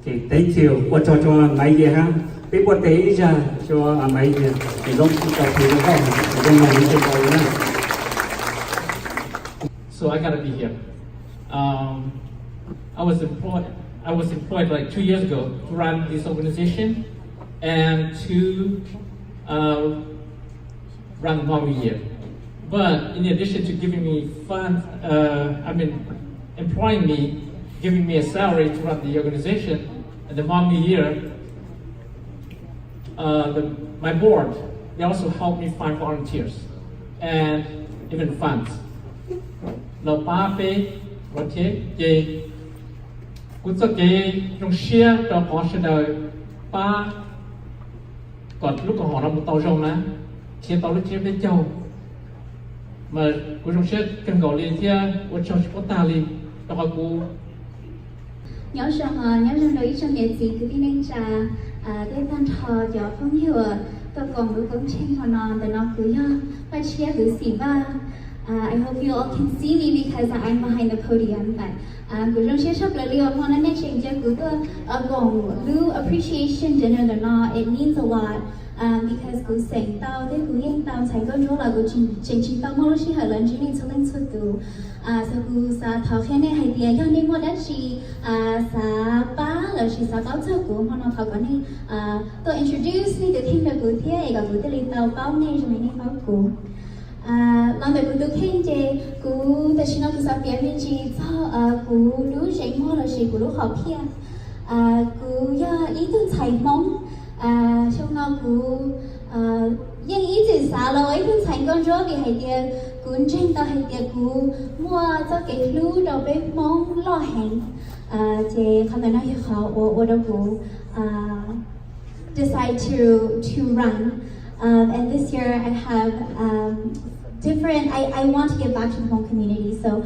thì tới chiều qua cho mấy giờ ha biết qua tế ra cho mấy giờ thì lúc cho thì nó không thì trong này nó không nữa. So I gotta be here. I was employed like 2 years ago to run this organization and to run the Mommy Year. But in addition to giving me funds, employing me, giving me a salary to run the organization and the Mommy Year, my board, they also helped me find volunteers and even funds. Lo pa pe volunteer ye cũng rất cái trong share cho có sẽ đời pa còn lúc còn họ làm một tàu rồng á chia tàu lúc chia bên châu mà cũng trong share cần gọi liền chia của cho chúng ta liền cho họ cũng nhớ rằng đối trong nghệ sĩ cứ tin anh trà cái văn thọ cho phong hiệu tôi còn đối với tranh họ nonแต่nó cứ và chia cứ xì ba. I hope you all can see me because I'm behind the podium. But cứ trong share shop lời liều phong nên change cứ gồm lưu appreciation dinner đó nó it means a lot. Because cứ sáng tao thế cứ yên tao sáng con chỗ là cứ chính tao mua lúc xí hở lần chỉ nên lên xuất tù. Sau cứ sa thảo khen này hay tiền cho nên mua đất chỉ sa ba là chỉ sa bao giờ của họ nó thảo cái này tôi introduce đi từ thêm được cứ thế gặp cứ từ lên tàu bao này rồi mình bao của làm việc của tôi khen chế của tôi xin nói của sao phía bên chị cho của lũ dạy mò là chị của lũ học kia của ý tưởng thầy mong trong nó của nhưng ý tưởng xa lâu ý tưởng thầy con rốt vì hay tiền của trên tao hay tiền của mua cho cái lũ đầu bếp mong lo hẹn chế không thể nói hiểu khó ở đâu của decide to run and this year I have different. I want to give back to the Hmong community. So,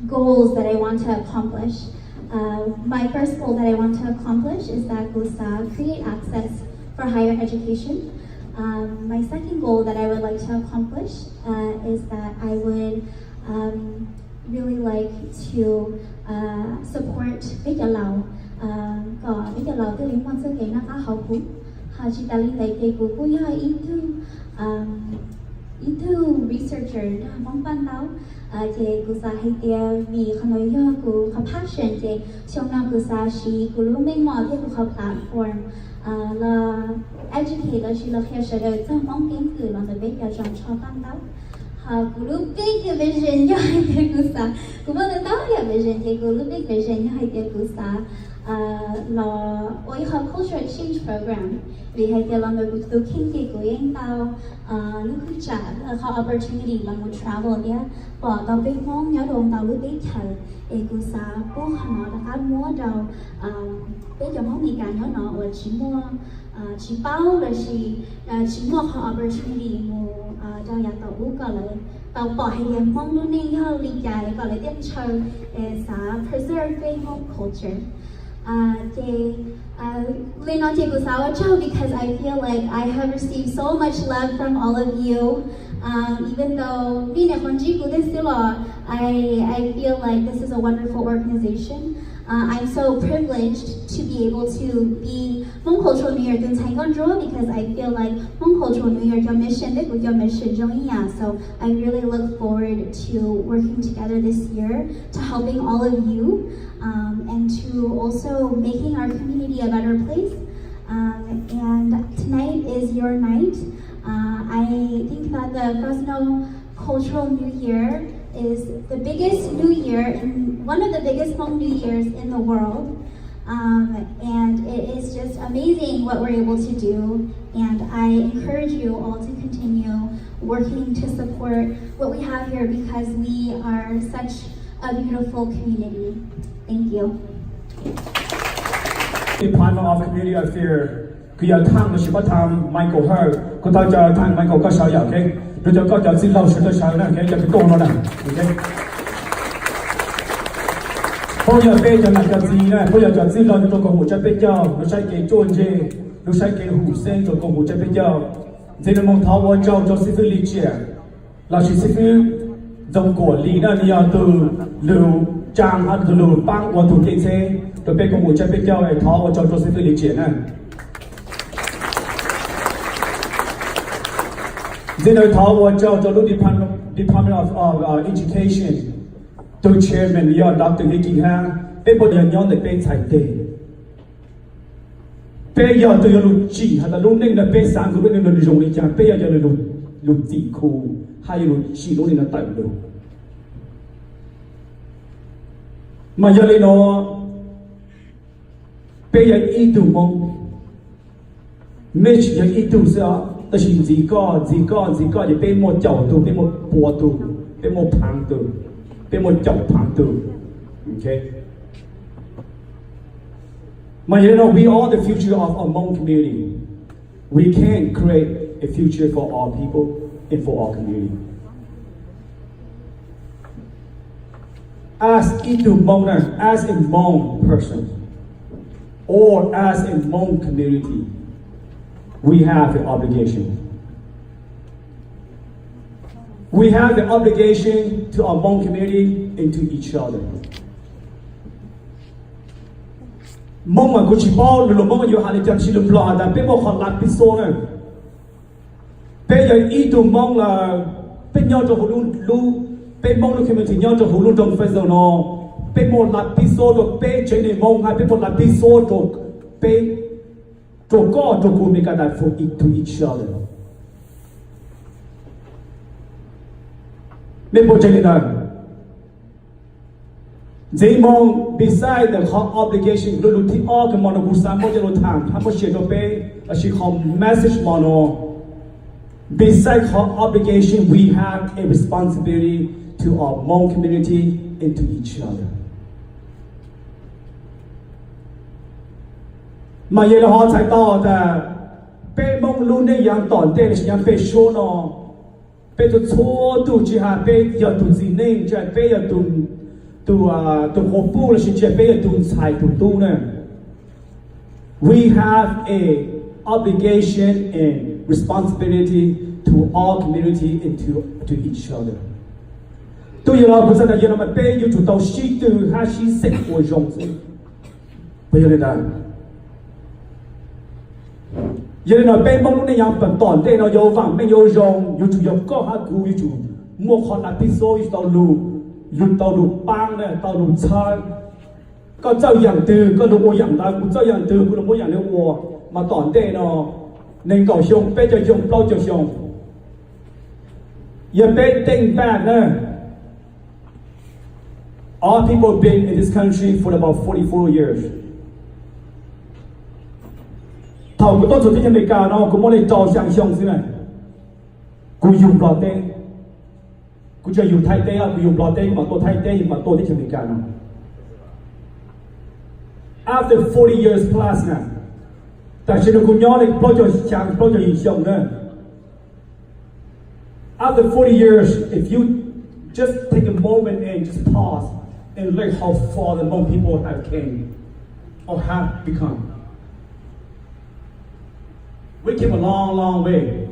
goals that I want to accomplish. My first goal that I want to accomplish is that create access for higher education. My second goal that I would like to accomplish is that I would really like to support Big Lao. Big Lao tôi liên quan tới cái nó khá hậu cũng. Chị ta linh đại cái của cô into researcher mong ban đầu chị cô sa hay tiền vì không nói do cô có passion chị trong năm cô sa chị cô lúc mình mò thì cô có platform là educate là chị là khéo sẽ được trong mong kiến cử là được biết giờ trong cho ban đầu cô lúc big vision cho hay tiền cô sa cô bắt đầu nói là vision chị cô lúc big vision cho hay tiền cô sa là ôi học cultural exchange program vì hay tiền là người của tôi kinh tế của anh tao lúc khi trả có opportunity là một travel đấy bỏ tao biết mong nhớ đồn tao lúc biết thở để cô sa bố họ đã mua đầu bây giờ mong gì cả nhớ nó ở chỉ bao là chỉ mua họ opportunity một trong nhà tàu ú còn lại tàu bỏ hay tiền mong luôn nên nhớ lý giải còn lại tiếp chơi để preserve cái Hmong culture. Lên nói chuyện của sao cho because I feel like I have received so much love from all of you. Even though being a Honji I feel like this is a wonderful organization. I'm so privileged to be able to be Hmong Cultural New Year because I feel like Hmong Cultural New Year with your mission. So I really look forward to working together this year to helping all of you and to also making our community a better place. And tonight is your night. I think that the Fresno Cultural New Year is the biggest New Year and one of the biggest Hmong New Years in the world. And it is just amazing what we're able to do. And I encourage you all to continue working to support what we have here because we are such a beautiful community. Thank you. Department of Community Affairs คือ要ทาง的是不ทาง Michael Her ก็到这ทาง Michael ก็少有 OK เราจะก็จะ知道是多少呢 OK 就去讲了呢 OK เพราะ要被จะนักจะ知呢เพราะ要知道ตัวของหัวใจเป็นเจ้าเราใช้เกจโจนเจเราใช้เกหูเส้นตัวของหัวใจเป็นเจ้าเจนมองท้าวเจ้าจะสิฟิลิเชียเราสิฟิลจงก่อลีนั่นนี่ตัวหรือจางอันตัวหรือปังวันถูกเกจเซตัวเป็นของหัวใจเป็นเจ้าไอ้ท้าวเจ้าจะสิฟิลิเชียนั่นThen I thought the Department of Education, the chairman, Dr. Vicky Han, people are young the best I did. Pay your to your G, had a loaning the best and good in the Joey, pay your look deep cool, high she don't in a type though. My yellow pay your eat to mom, Mitch your eat to sell. 但是自個就俾我腳到，俾我波到，俾我棒到，俾我腳棒到 ，OK。But you know, we are the future of our Hmong community. We can create a future for our people and for our community. As a Hmonger, as a Hmong person, or as a Hmong community. We have the obligation. We have the obligation to our Hmong community and to each other. Mong mà cô chỉ bao lừa mong yêu hành trang chỉ lừa lừa đã biết bao khoản lạt biết số này. Bây giờ ý tụ mong là biết nhau cho hồ luôn luôn biết mong lúc khi mình thì nhau cho hồ luôn trong phải giờ nó biết một lạt biết số được biết chơi này mong hay biết một lạt biết số được biết to God to go make that for it to each other. People tell you that. They mong beside the obligation to do the all the mono busam mo jelo time. How much you pay? She call message mono. Beside her obligation, we have a responsibility to our Hmong community and to each other. Mà vậy là họ才到的，被蒙路那样短的，是样被说呢，被就错度之下，被要读字内，就被要读活布了，是就被要读财读呢。We have a obligation and responsibility to our community and to each other. 对了，不是的，原来我们被要做到西度，还是生活中子，不要的。giờ nó bên mong nó nhắm phần tòn đây nó vô vàng mấy vô rong vô chủ yếu có hát cú vô chủ mua con là piso tàu lù bang này tàu lù chai có trao dạng từ có lù ô dạng ta cũng trao dạng từ cũng lù ô dạng nếu ô mà tòn đây nó nên cầu xong bé cho xong bao cho xong giờ bé think back nè all people been in this country for about 44 years. Thầu của tôi chủ tịch America nó cũng muốn lên trò sang xong thế này, cũng dùng lọt tê, cũng chưa dùng thay tê, cũng dùng lọt tê mà tôi thay tê mà tôi đi America nó. After 40 years plus nè, tại sao nó cũng nhớ lên project sang project gì xong nữa. After 40 years, if you just take a moment and just pause and look how far the Hmong people have came or have become. We came a long, long way.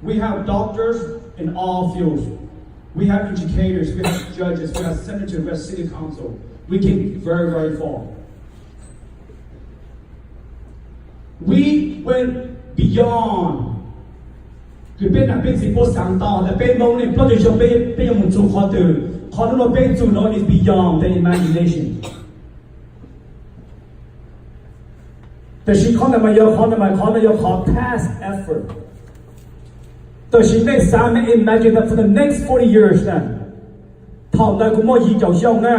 We have doctors in all fields. We have educators, we have judges, we have senators, we have city council. We came very, very far. We went beyond. คือเป็นนักเป็นสิ่งโปรสังต่อแต่เป็นมองในเพราะจะชอบเป็นอย่างมุ่งสู่ขอตื่นขอที่เราเป็นสู่น้อย is beyond the imagination. แต่ฉันขอในมาเยอะขอในมาขอในเยอะขอ past effort แต่ฉันไม่สามารถ imagine that for the next 40 years นะทำได้กูมั่วยิงเจ้าช่องนะ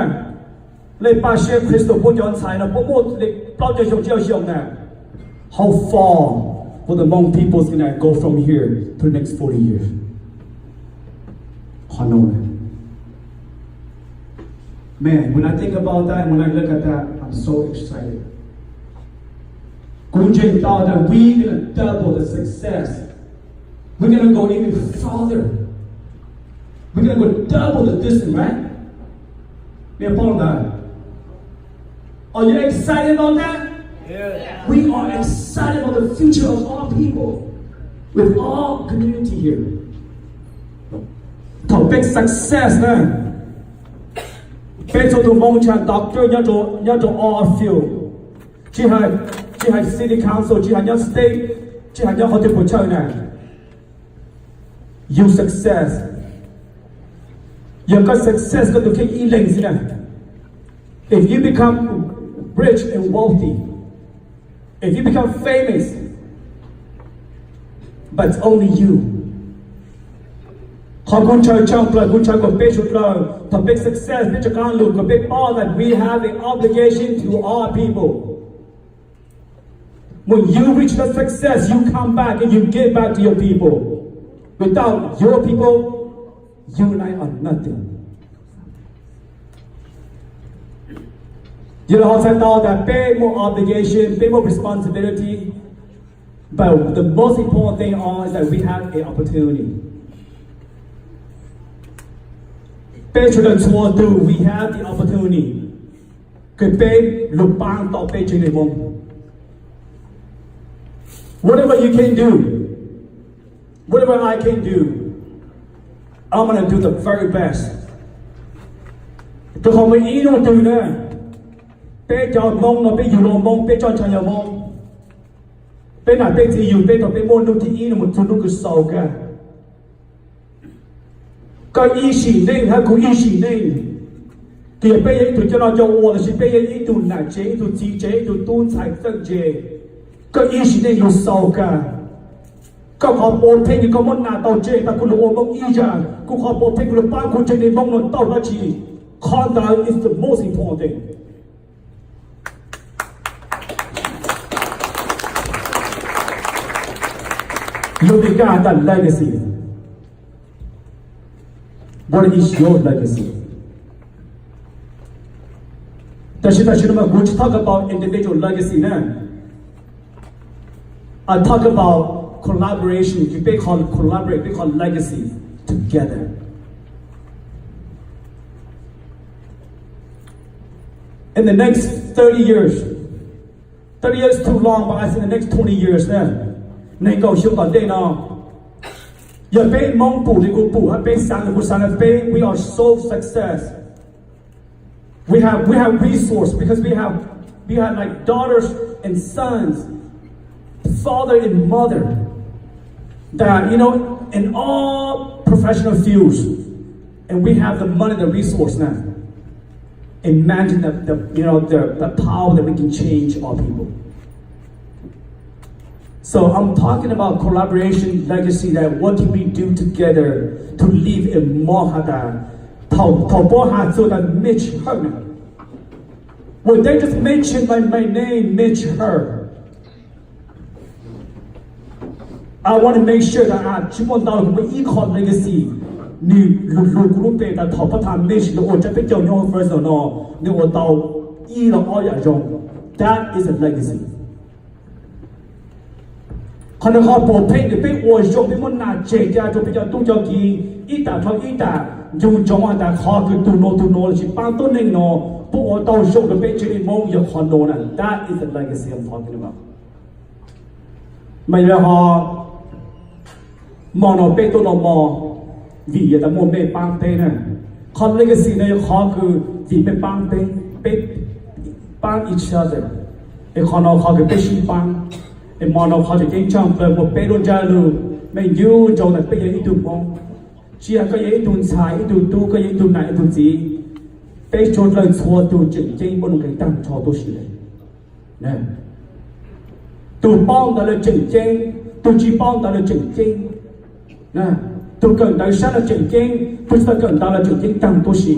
เลยป้าเชื่อคริสต์พูดย้อนสายนะพวกมั่วเลยเปล่าเจ้าช่องนะ how far will the Hmong people is gonna go from here to the next 40 years ขอโน้นะ man when I think about that when I look at that I'm so excited Gunjay thought that we're going to double the success. We're going to go even farther. We're going to go double the distance, right? Are you excited about that? Yeah. We are excited about the future of all people. With all community here. The big success, man. Based on the Mongchan doctor, you to all field. She had city council, she had your state, she had your hotel China. You success. You got success got to keep eating. If you become rich and wealthy, if you become famous, but it's only you. ขอบคุณชายช่างปลายคุณชายกับเป็นชุดเราทำเป็น success เป็นจากการหลุดกับเป็น all that we have an obligation to all people. When you reach that success, you come back and you give back to your people. Without your people, you and I are nothing. You know, I thought that pay more obligation, pay more responsibility. But the most important thing is that we have an opportunity. Pay to the do, we have the opportunity. Could pay look bang to pay to the moment. Whatever you can do, whatever I can do, I'm going to do the very best. Tôi không có ý đâu từ nữa. Bé cho mong nó bé dù lo mong, bé cho nhà mong. Bé nào bé thì dù bé nó bé môn đâu thì ý nó một thứ nó cứ sầu cả. Có ý xỉ nên hay có ý xỉ nên. kia bây giờ tụi cho nó cho ô là chỉ bây giờ ít tụi nãy chế tụi chi chế tụi tuôn sai tân chế cái ý chỉ nên dùng sâu cảก็ขอโปรเทคก็มันหน้าเตาเจแต่คุณโอมองอีจ้ากูขอโปรเทคคุณป้าคุณเจในมองนนเตาละชี conduct is the most important thing ลูกที่การดัน legacy what is your legacy แต่ฉันมากูจะ talk about individual legacy นะ I talk about collaboration, we call collaborate, we call legacy together. In the next 30 years too long, but I say the next 20 years then, nên cầu siêu toàn đây nào. Giờ bên mong phụ thì cũng phụ, bên sang thì cũng sang, bên we are so success. We have resource because we have like daughters and sons, father and mother. That in all professional fields, and we have the money, the resource now. Imagine the power that we can change our people. So I'm talking about collaboration, legacy. That what can we do together to live in Mohada? So that Mitch Her. Well, they just mentioned my name, Mitch Her. I want to make sure that chúng con tao cũng bị icon legacy như lục group that thọ phát tham mission the order picture nhau first or no nếu ở tàu y là all ya rong that is a legacy. Còn họ bỏ phê để bị ôi rong bị muốn nạt chế ra cho bây giờ tu cho kỳ ít ta dùng trong anh ta họ cứ tu nô chỉ bao tôn nên nó bộ ở tàu rong để bị chế đến mong giờ còn nô nè that is a legacy I'm talking about. Mà giờ họ mong nó bé tôi nó mong vì vậy ta muốn bé băng tên này, còn legacy này họ cứ vì bé băng tên bé băng each other, để họ cứ bé xin băng, để mong nó họ chỉ kinh trong đời một bé đôi cha luôn, mình yêu trong này bé ấy tụi mong, chỉ là cái ấy tụi sai, tụi tu cái ấy tụi này tụi gì, bé cho lời xua tụi chỉnh chỉnh bọn người tăng cho tôi xí này, nè, tụi băng đã là chỉnh chỉnh, tụi chỉ băng đã là chỉnh chỉnh. Nè, tôi cần đại sát là chỉnh kinh, tôi cần ta là chỉnh kinh tăng tôi xí.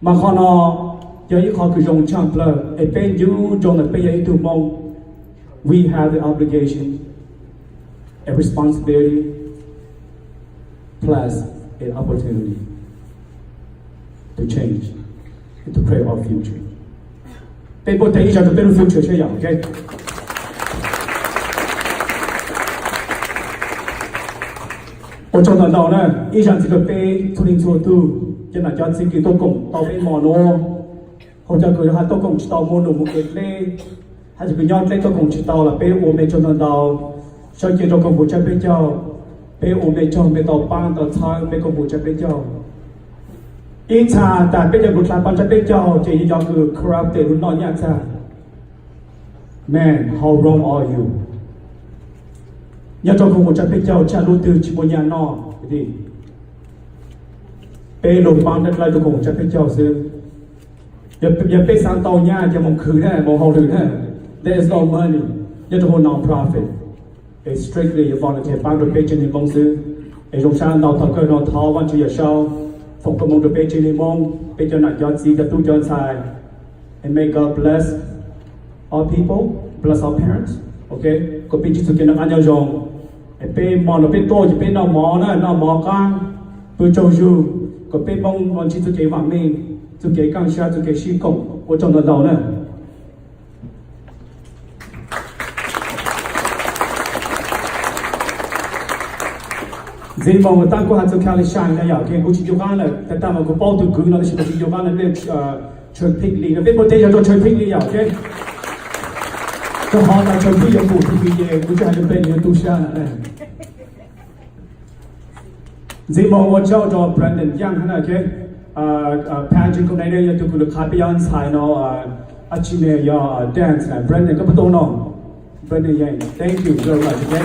Mà họ nó, giờ họ cứ dùng chăng là, ở bên dưới trong là bây giờ tụi mong, we have the obligation, a responsibility, plus an opportunity to change and to create our future. Bên bộ tế cho bên future chơi dạng, okay? Ở trong lần đầu này, ý rằng chỉ có bé thu linh chùa tu, cho nên cho xin kỳ tô cổng tàu bên mò nô, họ cho cười hai tô cổng chỉ tàu môn đủ một cái lê, hai chỉ cứ nhon lê tô cổng chỉ tàu là bé ôm bên trong lần đầu, sau khi tô cổng của cha bên châu, bé ôm bên trong bên tàu băng tàu thang bên cổng của cha bên châu, ý cha tại bên trong của cha băng cha bên châu chỉ do cứ corrupted luôn nói nhạc cha, man, how wrong are you? Nhà trong cùng một trận bây giờ cha lưu từ chỉ một nhà nọ thì bé lồng băng đất lại trong cùng một trận bây giờ xưa giờ bé sang tàu nhà cho mong khử này mong hậu được này there is no money nhà trong một non-profit it's strictly a volunteer băng được bé trên nền mong xưa để trong sang tàu thợ cơ nó tháo văn chỉ ở sau phục công mong được bé trên nền mong bé cho nặng cho gì cả tu cho xài and may God bless all people bless our parents okay có bên chỉ sự kiện anh nhau rồi bên mò nó bên tôi chỉ bên nó mò căng bên châu du có bên bông còn chỉ sự kiện vàng mình sự kiện căng xa sự kiện xí cổng của trong đầu này dễ mà người ta có hạt sự khai sáng này à cái cũng chỉ cho làแต่ta mà có bao từ cứ nó chỉ có chỉ cho là bên chơi pick lý nó bên bộ tây cho chơi pick lý à okay cho họ là chơi pick dụng cụ thì về cũng chỉ là bên như tu sửa này dễ mà我叫做 Brandon Young hả okay pageant คนไหนเนี่ยตัวคุณขาไปย้อนสายเนาะอาชีพเนี่ยยอ dance นะ Brandon ก็ประตูเนาะ Brandon Young thank you very much okay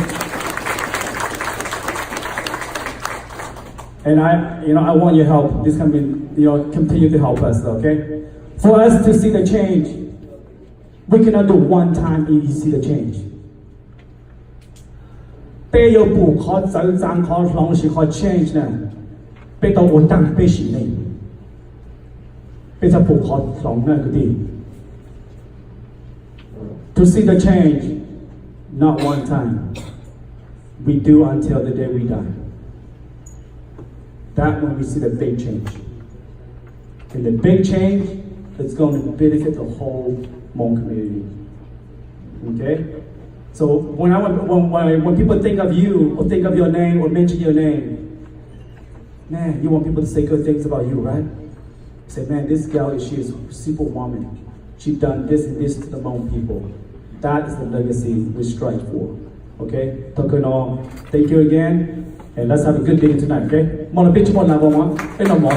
And I want your help. This can be, continue to help us, okay? For us to see the change, we cannot do one time and you see the change. 被有不可走长可long是可 change 呢，被到我当被洗内，被在不可 long 那个地。To see the change, not one time. We do until the day we die. That when we see the big change. And the big change is going to benefit the whole Hmong community. Okay? So when people think of you, or think of your name, or mention your name, man, you want people to say good things about you, right? Say, man, this girl, she is a superwoman. She done this and this to the Hmong people. That is the legacy we strive for. Okay? Thank you again. And let's have a good day tonight, okay? More bitch, more love, more. And no more.